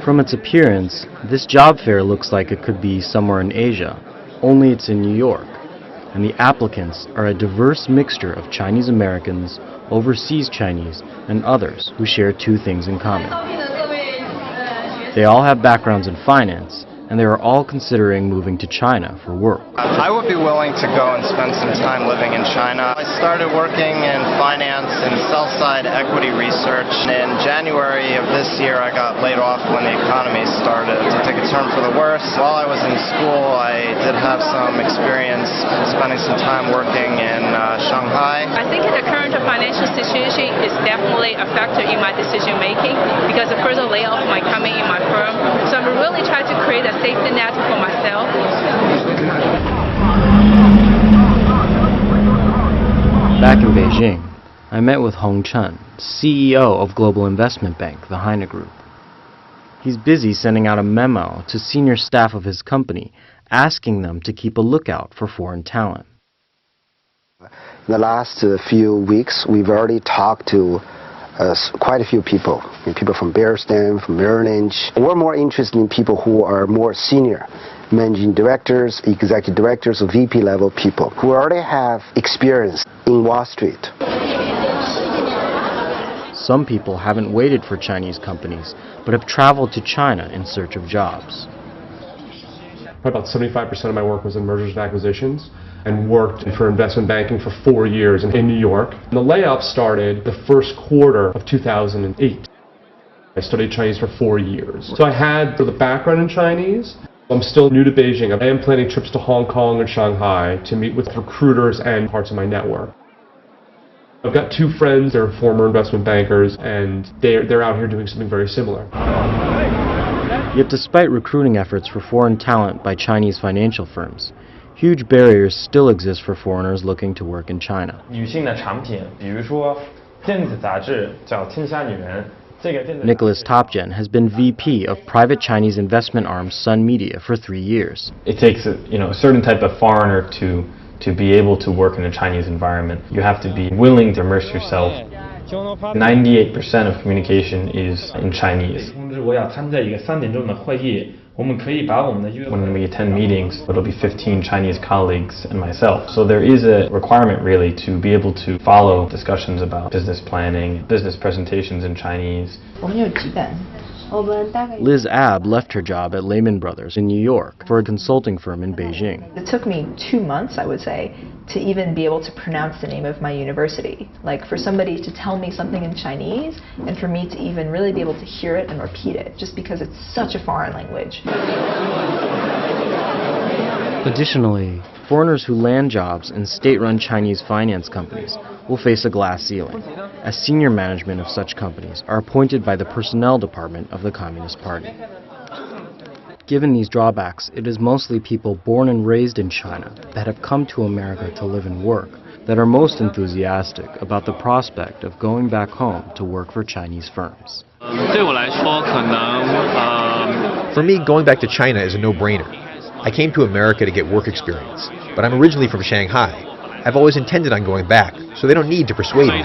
From its appearance, this job fair looks like it could be somewhere in Asia, only it's in New York, and the applicants are a diverse mixture of Chinese Americans, overseas Chinese, and others who share two things in common. They all have backgrounds in finance, and they are all considering moving to China for work. I would be willing to go and spend some time living in China. I started working in finance and sell-side equity research. In January of this year, I got laid off when the economy started to take a turn for the worse. While I was in school, I did have some experience spending some time working in Shanghai. I think the current financial situation is definitely a factor in my decision making because the further layoff might come in my firm. So I'm really trying to create a safety net for myself. Back in Beijing, I met with Hong Chen, CEO of global investment bank, the Heine Group. He's busy sending out a memo to senior staff of his company, asking them to keep a lookout for foreign talent. In the last few weeks, we've already talked to quite a few people from Bear Stearns, from Merrill Lynch. We're more interested in people who are more senior, managing directors, executive directors, or VP level people who already have experience in Wall Street. Some people haven't waited for Chinese companies, but have traveled to China in search of jobs. About 75% of my work was in mergers and acquisitions, and worked for investment banking for 4 years in New York. The layoff started the first quarter of 2008. I studied Chinese for 4 years. So I had the background in Chinese. I'm still new to Beijing. I am planning trips to Hong Kong and Shanghai to meet with recruiters and parts of my network. I've got 2 friends, they're former investment bankers, and they're out here doing something very similar. Yet despite recruiting efforts for foreign talent by Chinese financial firms, huge barriers still exist for foreigners looking to work in China. 女性的产品，比如说电子杂志叫《天下女人》。 Nicholas Topjian has been VP of private Chinese investment arm Sun Media for 3 years. It takes a certain type of foreigner to be able to work in a Chinese environment. You have to be willing to immerse yourself. 98% of communication is in Chinese. 通知我要参加一个3点钟的会议。 When we attend meetings, it'll be 15 Chinese colleagues and myself. So there is a requirement really to be able to follow discussions about business planning, business presentations in Chinese. Liz Abb left her job at Lehman Brothers in New York for a consulting firm in Beijing. It took me 2 months, I would say, to even be able to pronounce the name of my university. Like for somebody to tell me something in Chinese and for me to even really be able to hear it and repeat it, just because it's such a foreign language. Additionally, foreigners who land jobs in state-run Chinese finance companies will face a glass ceiling, as senior management of such companies are appointed by the personnel department of the Communist Party. Given these drawbacks, it is mostly people born and raised in China that have come to America to live and work that are most enthusiastic about the prospect of going back home to work for Chinese firms. For me, going back to China is a no-brainer. I came to America to get work experience, but I'm originally from Shanghai. I've always intended on going back, so they don't need to persuade me.